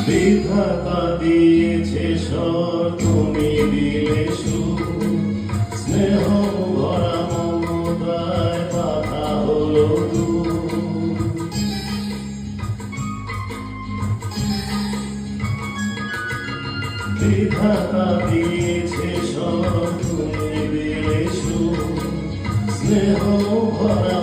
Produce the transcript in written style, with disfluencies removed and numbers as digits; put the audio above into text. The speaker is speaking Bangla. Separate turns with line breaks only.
বিধাতা দিয়েছে স্বর, তুমি দিলে সুর, স্নেহ ভরা মমতায় বাধা হলো দূর। বিধাতা দিয়েছে স্বর, তুমি দিলে সুর, স্নেহ ভরা